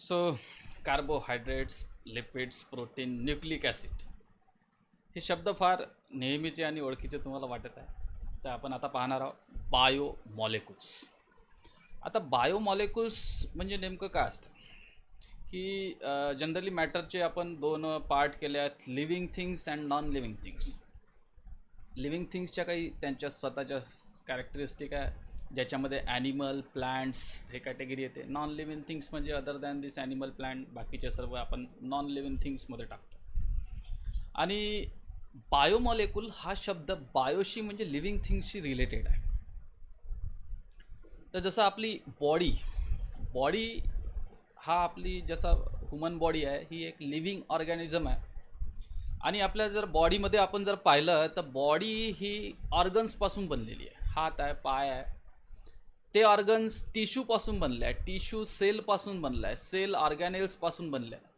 So carbohydrates, lipids, protein, nucleic acid हे शब्द फार नेहमीचे आणि ओळखीचे तुम्हाला वाटत आहे. तर आपण आता पाहणार आहोत बायोमॉलिक्युल्स. आता बायोमॉलिक्युल्स म्हणजे नेमकं काय असतं, की जनरली मॅटरचे आपण दोन पार्ट केले आहेत, living things and non living things. Living थिंग्सच्या काही त्यांच्या स्वतःच्या कॅरेक्टरिस्टिक आहे, ज्याच्यामध्ये ॲनिमल, प्लांट्स हे कॅटेगरी येते. नॉन लिव्हिंग थिंग्स म्हणजे other than this animal, plant, बाकीचे सर्व आपण नॉन लिव्हिंग थिंग्समध्ये टाकतो. आणि बायोमॉलिक्यूल हा शब्द बायोशी म्हणजे लिव्हिंग थिंग्सशी रिलेटेड आहे. तर जसं आपली बॉडी हा आपली जसा ह्युमन बॉडी आहे, ही एक लिव्हिंग ऑर्गॅनिझम आहे. आणि आपल्या जर बॉडीमध्ये आपण जर पाहिलं तर बॉडी ही ऑर्गन्सपासून बनलेली आहे. हात आहे, पाय आहे, ते ऑर्गन्स टिश्यूपासून बनले आहे, टिश्यू सेलपासून बनला आहे, सेल ऑर्गॅनेल्सपासून बनले आहे,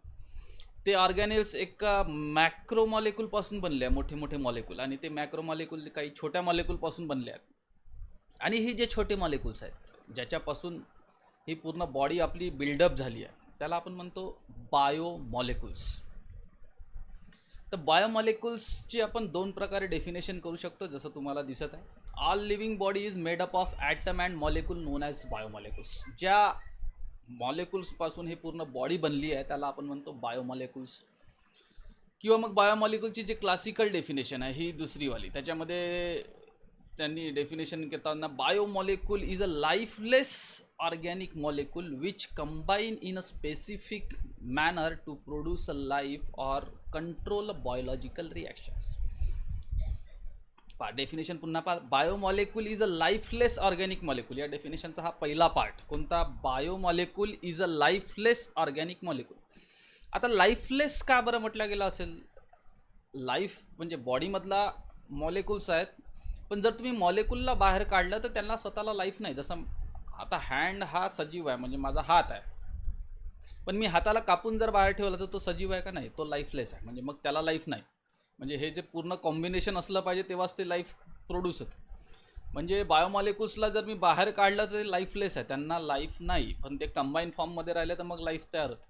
ते ऑर्गॅनेल्स एका मॅक्रो मॉलिक्यूलपासून बनले आहे, मोठे मोठे मॉलिक्यूल, आणि ते मॅक्रो मॉलिक्यूल काही छोट्या मॉलिक्यूलपासून बनले आहेत. आणि ही जे छोटे मॉलिक्यूल्स आहेत ज्याच्यापासून ही पूर्ण बॉडी आपली बिल्डअप झाली आहे, त्याला आपण म्हणतो बायोमॉलिक्युल्स. तर बायोमॉलिक्युल्सची आपण दोन प्रकारे डेफिनेशन करू शकतो, जसं तुम्हाला दिसत आहे. All living body is made up of atom and molecule known as biomolecules. ज्या मॉलिक्युल्सपासून ही पूर्ण बॉडी बनली आहे त्याला आपण म्हणतो बायोमॉलिक्युल्स. किंवा मग बायोमॉलिक्युलची जी क्लासिकल डेफिनेशन आहे ही दुसरीवाली, त्याच्यामध्ये त्यांनी डेफिनेशन करताना biomolecule is a lifeless organic molecule which combine in a specific manner to produce a life or control biological reactions. Definition पुन्हा पहा. Biomolecule is a lifeless organic molecule. या डेफिनेशनचा हा पहिला पार्ट कोणता? Biomolecule is a lifeless organic molecule. आता lifeless का बरं म्हटलं गेलं असेल? लाईफ म्हणजे बॉडीमधला मॉलिक्युल्स आहेत, पण जर तुम्ही मॉलिक्यूलला बाहेर काढलं तर त्यांना स्वतःला लाईफ नाही. जसं आता हँड हा सजीव आहे, म्हणजे माझा हात आहे, पण मी हाताला कापून जर बाहेर ठेवला तर तो सजीव आहे का? नाही, तो लाईफलेस आहे, म्हणजे मग त्याला लाईफ नाही. म्हणजे हे जे पूर्ण कॉम्बिनेशन असलं पाहिजे तेव्हाच ते लाईफ प्रोड्यूस होते. म्हणजे बायोमॉलिक्युल्सला जर मी बाहेर काढलं तर ते लाईफलेस आहे, त्यांना लाईफ नाही, पण ते कंबाईन फॉर्ममध्ये राहिले तर मग लाईफ तयार होते.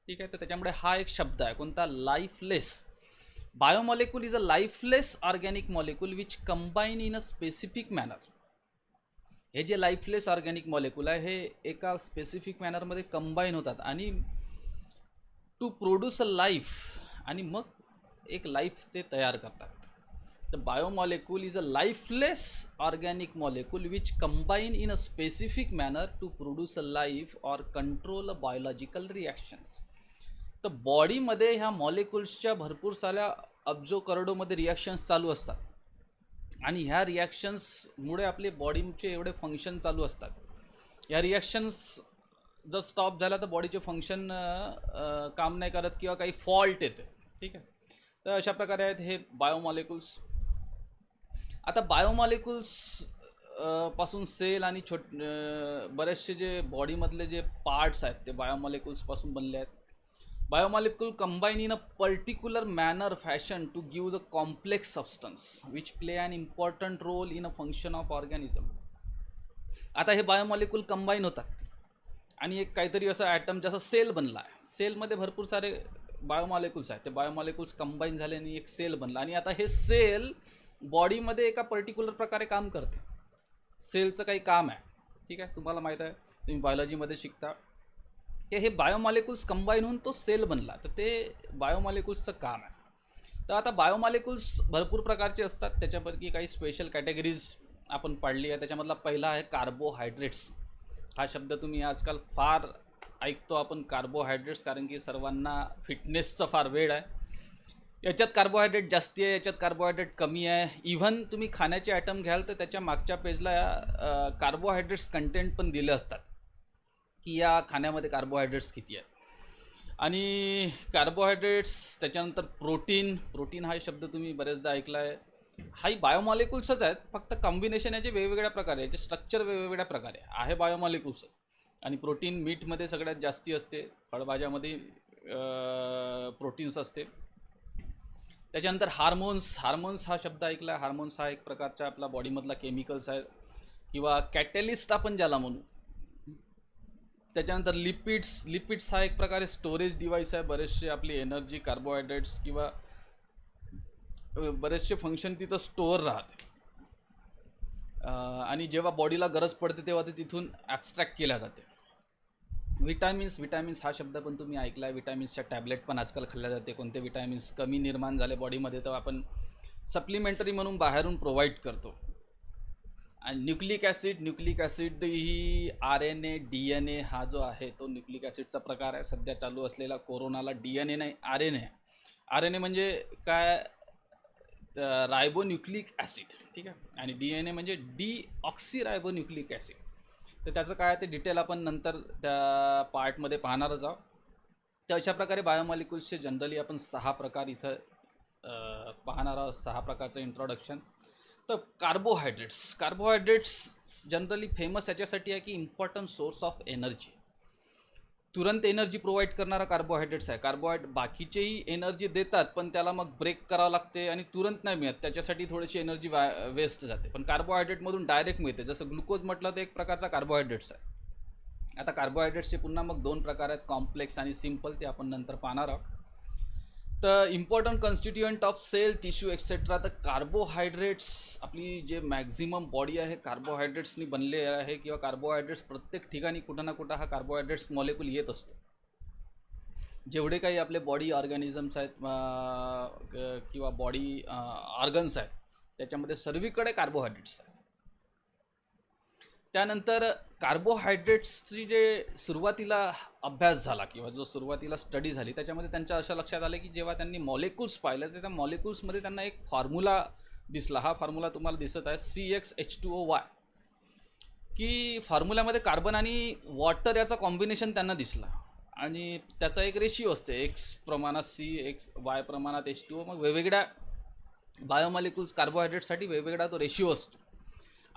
ठीक आहे, तर त्याच्यामुळे हा एक शब्द आहे कोणता? Lifeless. Biomolecule is a lifeless organic molecule which combine in a specific manner. हे जे लाईफलेस ऑर्गॅनिक मॉलिक्यूल आहे हे एका स्पेसिफिक मॅनरमध्ये कंबाईन होतात आणि टू प्रोड्यूस अ लाईफ, आणि मग एक लाईफ ते तयार करतात. तर biomolecule is a lifeless organic molecule which combine in a specific manner to produce a life or control a biological reactions. तर बॉडीमध्ये ह्या मॉलिक्युल्सच्या भरपूर साऱ्या अब्जो करोडोमध्ये रिॲक्शन्स चालू असतात, आणि ह्या रिॲक्शन्समुळे आपले बॉडीचे एवढे फंक्शन चालू असतात. या रिॲक्शन्स जर स्टॉप झाला तर बॉडीचे फंक्शन काम नाही करत किंवा काही फॉल्ट येते. ठीक आहे, तर अशा प्रकारे आहेत हे बायोमॉलिक्युल्स. आता बायोमॉलिक्युल्स पासून सेल आणि बरेचसे जे बॉडीमधले जे पार्ट्स आहेत ते बायोमॉलिक्युल्सपासून बनले आहेत. Biomolecule combine in a particular manner fashion to give the complex substance which play an important role in a function of organism. आता हे बायोमॉलिक्यूल कंबाईन होतात आणि एक काहीतरी असं ॲटम जसं सेल बनला आहे, सेलमध्ये भरपूर सारे बायोमॉलिक्युल्स आहेत, ते बायोमॉलिक्युल्स कंबाईन झाले आणि एक सेल बनला, आणि आता हे सेल बॉडीमध्ये एका पर्टिक्युलर प्रकारे काम करते. सेलचं काही काम आहे. ठीक आहे, तुम्हाला माहीत आहे, तुम्ही बायोलॉजीमध्ये शिकता की हे बायोमॉलिक्युल्स कंबाईन होऊन तो सेल बनला, तर ते बायोमॉलिक्युल्सचं काम आहे. तर आता बायोमॉलिक्युल्स भरपूर प्रकारचे असतात, त्याच्यापैकी काही स्पेशल कॅटेगरीज आपण पाडली आहे. त्याच्यामधला पहिला आहे कार्बोहायड्रेट्स. हा शब्द तुम्ही आजकाल फार ऐकतो आपण, कार्बोहायड्रेट्स, कारण की सर्वांना फिटनेसचा फार वेळ आहे. याच्यात कार्बोहायड्रेट जास्ती आहे, याच्यात कार्बोहायड्रेट कमी आहे. इव्हन तुम्ही खाण्याचे आयटम घ्याल तर त्याच्या मागच्या पेजला कार्बोहायड्रेट्स कंटेंट पण दिले असतात, की या खाण्यामध्ये कार्बोहायड्रेट्स किती आहेत. आणि कार्बोहायड्रेट्स, त्याच्यानंतर प्रोटीन हा शब्द तुम्ही बरेचदा ऐकला आहे. हाही बायोमॉलिक्युल्सच आहेत, फक्त कॉम्बिनेशन याचे वेगवेगळ्या प्रकारे, याचे स्ट्रक्चर वेगवेगळ्या प्रकारे आहे बायोमॉलिक्युल्स. आणि प्रोटीन मीटमध्ये सगळ्यात जास्ती असते, फळभाज्यामध्ये प्रोटीन्स असते. त्याच्यानंतर हार्मोन्स हा शब्द ऐकला आहे. हार्मोन्स हा एक प्रकारचा आपला बॉडीमधला केमिकल्स आहे, किंवा कॅटलिस्ट आपण ज्याला म्हणू. त्याच्यानंतर लिपिड्स हा एक प्रकारे स्टोरेज डिव्हाइस आहे. बरेचसे आपली एनर्जी कार्बोहायड्रेट्स किंवा बरेचसे फंक्शन तिथं स्टोअर राहते आणि जेव्हा बॉडीला गरज पडते तेव्हा ते तिथून ॲब्स्ट्रॅक्ट केल्या जाते. विटॅमिन्स हा शब्द पण तुम्ही ऐकला आहे. विटॅमिन्सच्या टॅबलेट पण आजकाल खाल्ल्या जाते. कोणते विटॅमिन्स कमी निर्माण झाले बॉडीमध्ये तर आपण सप्लिमेंटरी म्हणून बाहेरून प्रोव्हाइड करतो. आणि न्यूक्लिक ॲसिड ही RNA DNA हा जो आहे तो न्यूक्लिक ॲसिडचा प्रकार आहे. सध्या चालू असलेला कोरोनाला DNA नाही RNA म्हणजे काय, रायबोन्यूक्लिक ॲसिड, ठीक आहे. आणि DNA म्हणजे डीऑक्सिरायबोन्यूक्लिक ॲसिड. तर त्याचं काय ते डिटेल आपण नंतर त्या पार्टमध्ये पाहणारच आहोत. तर अशा प्रकारे बायोमॉलिक्युल्सचे जनरली आपण 6 प्रकार इथं पाहणार आहोत. 6 प्रकारचं इंट्रोडक्शन. तर कार्बोहायड्रेट्स जनरली फेमस याच्यासाठी आहे की इम्पॉर्टंट सोर्स ऑफ एनर्जी. तुरंत एनर्जी प्रोव्हाइड करणारा कार्बोहायड्रेट्स आहे. बाकीचेही एनर्जी देतात पण त्याला मग ब्रेक करावं लागते आणि तुरंत नाही मिळत, त्याच्यासाठी थोडीशी एनर्जी वेस्ट जाते. पण कार्बोहायड्रेटमधून डायरेक्ट मिळते. जसं ग्लुकोज म्हटलं तर एक प्रकारचा कार्बोहायड्रेट्स आहे. आता कार्बोहायड्रेट्सचे पुन्हा मग 2 प्रकार आहेत, कॉम्प्लेक्स आणि सिम्पल. ते आपण नंतर पाहणार आहोत. तर important constituent of cell tissue etcetera. तर कार्बोहायड्रेट्स आपली जे मॅक्झिमम बॉडी आहे कार्बोहायड्रेट्सनी बनले आहे किंवा कार्बोहायड्रेट्स प्रत्येक ठिकाणी कुठं ना कुठं हा कार्बोहायड्रेट्स मॉलिक्यूल येत असतो. जेवढे काही आपले बॉडी ऑर्गॅनिझम्स आहेत किंवा बॉडी ऑर्गन्स आहेत त्याच्यामध्ये सर्वीकडे कार्बोहायड्रेट्स आहेत. त्यानंतर कार्बोहायड्रेट्सची जे सुरुवातीला अभ्यास झाला किंवा जो सुरुवातीला स्टडी झाली त्याच्यामध्ये त्यांच्या असं लक्षात आलं की जेव्हा त्यांनी मॉलिक्युल्स पाहिलं तर त्या मॉलिक्युल्समध्ये त्यांना एक फॉर्म्युला दिसला. हा फॉर्म्युला तुम्हाला दिसत आहे CxH2O. की फॉर्म्युल्यामध्ये कार्बन आणि वॉटर याचा कॉम्बिनेशन त्यांना दिसला आणि त्याचा एक रेशिओ असते, X प्रमाणात C, Y प्रमाणात H2O. मग वेगवेगळ्या बायोमॉलिक्युल्स कार्बोहायड्रेटसाठी वेगवेगळा तो रेशिओ असतो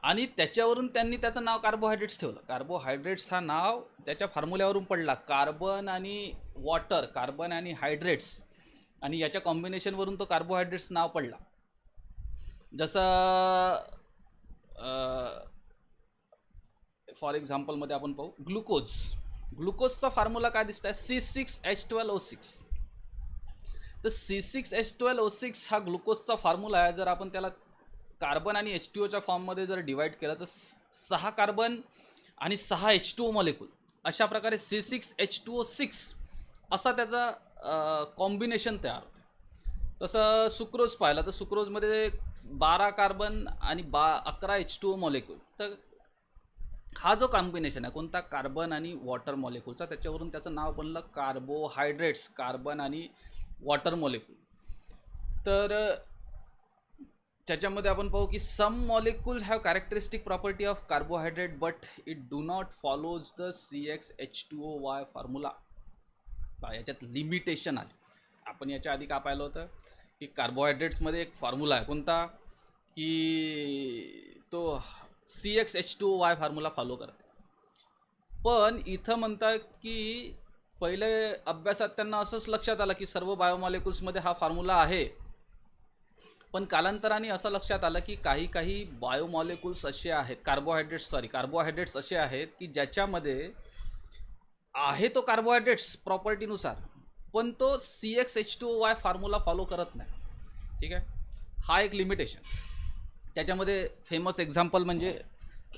आणि त्याच्यावरून त्यांनी त्याचं नाव कार्बोहायड्रेट्स ठेवलं. कार्बोहायड्रेट्स हा नाव त्याच्या फॉर्म्युल्यावरून पडला. कार्बन आणि वॉटर, कार्बन आणि हायड्रेट्स आणि याच्या कॉम्बिनेशनवरून तो कार्बोहायड्रेट्स नाव पडला. जसं फॉर एक्झाम्पलमध्ये आपण पाहू ग्लुकोजचा फॉर्म्युला काय दिसत आहे C6H12O6. तर C6H12O6 हा ग्लुकोजचा फॉर्म्युला आहे. जर आपण त्याला कार्बन आणि H2Oच्या फॉर्ममध्ये जर डिवाइड केलं तर 6 कार्बन आणि 6 H2O मॉलिक्यूल अशा प्रकारे C6H2O6 असा त्याचा कॉम्बिनेशन तयार होतं. तसं सुक्रोज पाहिलं तर सुक्रोजमध्ये 12 कार्बन आणि 11 H2O मॉलिक्यूल. तर हा जो कॉम्बिनेशन आहे कोणता, कार्बन आणि वॉटर मॉलिक्यूलचा, त्याच्यावरून त्याचं नाव बनलं कार्बोहायड्रेट्स, कार्बन आणि वॉटर मॉलिक्यूल. तर त्याच्यामध्ये आपण पाहू की some molecule have characteristic property of carbohydrate but it do not follows the CxH2O formula. याच्यात लिमिटेशन आली. आपण याच्या आधी का पाहिलं होतं की कार्बोहायड्रेट्समध्ये एक फॉर्म्युला आहे कोणता की तो CxH2O फॉर्म्युला फॉलो करते. पण इथं म्हणतात की पहिले अभ्यासात त्यांना असंच लक्षात आलं की सर्व बायोमॉलिक्युल्समध्ये हा फॉर्म्युला आहे. पण कालांतराने असं लक्षात आलं की काही बायोमॉलिक्युल्स असे आहेत, कार्बोहायड्रेट्स असे आहेत की ज्याच्यामध्ये आहे तो कार्बोहायड्रेट्स प्रॉपर्टीनुसार पण तो CxH2O फॉर्म्युला फॉलो करत नाही. ठीक आहे, हा एक लिमिटेशन. त्याच्यामध्ये फेमस एक्झाम्पल म्हणजे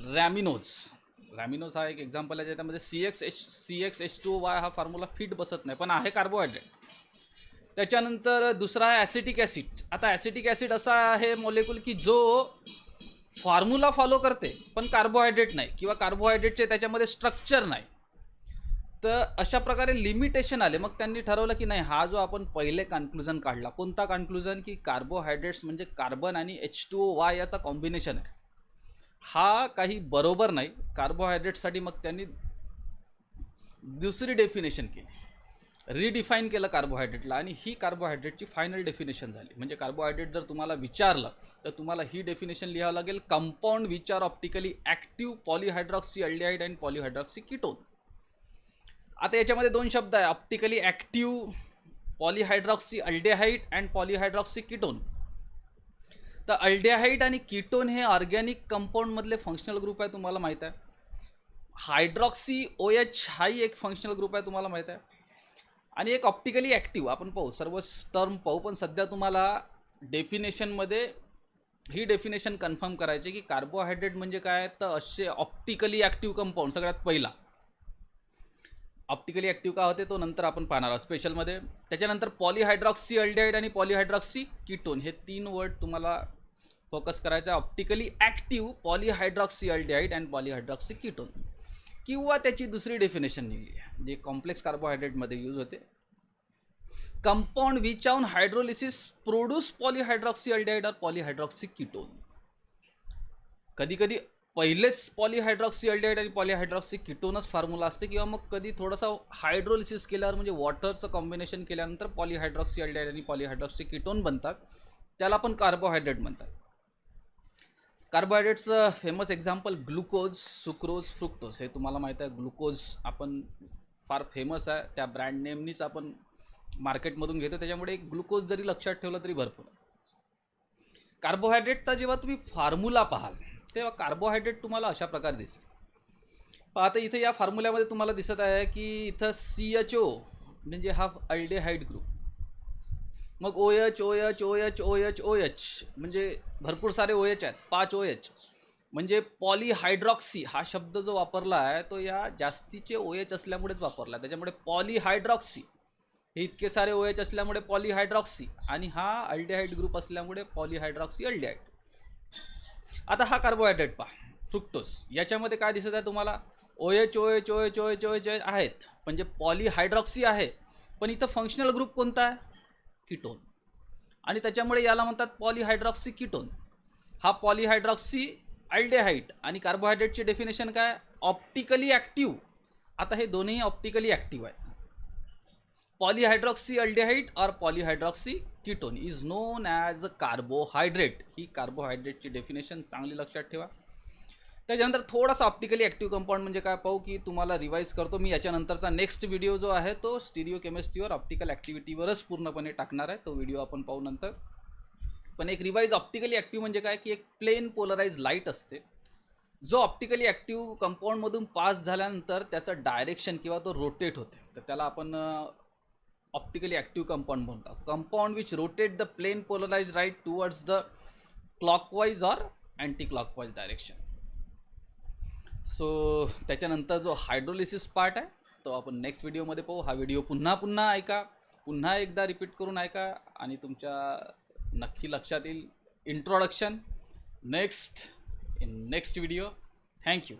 रॅमिनोज हा एक एक्झाम्पल आहे. ज्याच्यामध्ये CxH2O हा फॉर्म्युला फिट बसत नाही पण आहे कार्बोहायड्रेट. त्याच्यानंतर दुसरा आहे ॲसिटिक ॲसिड. आता ॲसिटिक ॲसिड असा आहे मॉलिक्यूल की जो फॉर्म्युला फॉलो करते पण कार्बोहायड्रेट नाही किंवा कार्बोहायड्रेटचे त्याच्यामध्ये स्ट्रक्चर नाही. तर अशा प्रकारे लिमिटेशन आले. मग त्यांनी ठरवलं की नाही, हा जो आपण पहिले कन्क्लुजन काढला कोणता कन्क्लुजन की कार्बोहायड्रेट्स म्हणजे कार्बन आणि H2O याचा कॉम्बिनेशन आहे, हा काही बरोबर नाही. कार्बोहायड्रेटसाठी मग त्यांनी दुसरी डेफिनेशन केली, रिडिफाईन केलं कार्बोहायड्रेटला आणि ही कार्बोहायड्रेटची फायनल डेफिनेशन झाली. म्हणजे कार्बोहायड्रेट जर तुम्हाला विचारलं तर तुम्हाला ही डेफिनेशन लिहावं लागेल, compound which are optically active polyhydroxy aldehyde and polyhydroxy ketone. आता याच्यामध्ये 2 शब्द आहे, optically active polyhydroxy aldehyde and polyhydroxy ketone. तर अल्डिहाइड आणि कीटोन हे ऑर्गॅनिक कंपाऊंडमधले फंक्शनल ग्रुप आहे, तुम्हाला माहीत आहे. हायड्रॉक्सी OH हाही एक फंक्शनल ग्रुप आहे, तुम्हाला माहीत आहे. आणि एक ऑप्टिकली ॲक्टिव्ह, आपण पाहू सर्व टर्म पाहू, पण सध्या तुम्हाला डेफिनेशनमध्ये ही डेफिनेशन कन्फर्म करायची की कार्बोहायड्रेट म्हणजे काय, तर असे ऑप्टिकली ॲक्टिव्ह कंपाऊंड. सगळ्यात पहिला ऑप्टिकली ॲक्टिव्ह का होते तो नंतर आपण पाहणार आहोत स्पेशलमध्ये. त्याच्यानंतर पॉलीहायड्रॉक्सी अल्डिहाइड आणि पॉलीहायड्रॉक्सी कीटोन, हे 3 वर्ड तुम्हाला फोकस करायचा. Optically active polyhydroxy aldehyde and polyhydroxy ketone, किंवा त्याची दुसरी डेफिनेशन निघली आहे जे कॉम्प्लेक्स कार्बोहायड्रेटमध्ये यूज होते. Compound which on hydrolysis produce polyhydroxy aldehyde or polyhydroxy ketone. कधी कधी पहिलेच पॉलीहायड्रॉक्सी अल्डिहाइड आणि पॉलीहायड्रॉक्सी कीटोनच फॉर्म्युला असते, किंवा मग कधी थोडंसं हायड्रोलिसिस केल्यावर म्हणजे वॉटरचं कॉम्बिनेशन केल्यानंतर पॉलीहायड्रॉक्सी अल्डिहाइड आणि पॉलीहायड्रॉक्सी कीटोन बनतात. त्याला पण कार्बोहायड्रेट म्हणतात. कार्बोहायड्रेट्सचं famous example glucose, sucrose, fructose, हे तुम्हाला माहीत आहे. ग्लुकोज आपण फार फेमस आहे, त्या ब्रँड नेमनीच आपण मार्केटमधून घेतो, त्याच्यामुळे ग्लुकोज जरी लक्षात ठेवलं तरी भरपूर. कार्बोहायड्रेटचा जेव्हा तुम्ही फॉर्म्युला पाहाल तेव्हा कार्बोहायड्रेट तुम्हाला अशा प्रकारे दिसेल. आता इथे या फॉर्म्युल्यामध्ये तुम्हाला दिसत आहे की इथं CHO म्हणजे हा अल्डेहाइड ग्रुप, मग OH OH OH OH OH म्हणजे भरपूर सारे OH आहेत, 5 OH म्हणजे पॉलीहायड्रॉक्सी हा शब्द जो वापरला आहे तो या जास्तीचे OH असल्यामुळेच वापरला, त्याच्यामुळे पॉलीहायड्रॉक्सी हे इतके सारे OH असल्यामुळे पॉलीहायड्रॉक्सी, आणि हा अल्डेहाइड ग्रुप असल्यामुळे पॉलीहायड्रॉक्सी अल्डेहाइड. आता हा कार्बोहायड्रेट पहा, फ्रुक्टोज, याच्यामध्ये काय दिसत आहे तुम्हाला, OH OH OH OH OH आहेत म्हणजे पॉलीहायड्रॉक्सी आहे, पण इथं फंक्शनल ग्रुप कोणता आहे, कीटोन, आणि त्याच्यामुळे याला म्हणतात पॉलीहायड्रॉक्सी कीटोन. हा पॉलीहायड्रॉक्सी अल्डेहाइड, आणि कार्बोहायड्रेटची डेफिनेशन काय, ऑप्टिकली ॲक्टिव्ह. आता हे दोन्ही ऑप्टिकली ॲक्टिव्ह आहे. Polyhydroxy aldehyde or polyhydroxy ketone is known as a carbohydrate. ही कार्बोहायड्रेटची डेफिनेशन चांगली लक्षात ठेवा. त्याच्यानंतर थोडासा ऑप्टिकली ॲक्टिव्ह कंपाऊंड म्हणजे काय पाहू, की तुम्हाला रिवाईज करतो मी. याच्यानंतरचा नेक्स्ट व्हिडिओ जो आहे तो स्टिरिओ केमिस्ट्रीवर, ऑप्टिकल ॲक्टिव्हिटीवरच पूर्णपणे टाकणार आहे, तो व्हिडिओ आपण पाहू नंतर. पण एक रिवाईज, ऑप्टिकली ॲक्टिव्ह म्हणजे काय, की एक प्लेन पोलराइज लाईट असते जो ऑप्टिकली ॲक्टिव्ह कंपाऊंडमधून पास झाल्यानंतर त्याचं डायरेक्शन किंवा तो रोटेट होते, तर त्याला आपण ऑप्टिकली ॲक्टिव्ह कंपाऊंड म्हणतात. Compound which rotate the plane polarise right towards the clockwise और अँटी क्लॉकवाईज डायरेक्शन. सो त्याच्यानंतर जो हायड्रोलिसिस पार्ट आहे तो आपण नेक्स्ट व्हिडिओमध्ये पाहू. हा व्हिडिओ पुन्हा ऐका, पुन्हा एकदा रिपीट करून ऐका, आणि तुमच्या नक्की लक्षात येईल इंट्रोडक्शन नेक्स्ट व्हिडिओ. थँक्यू.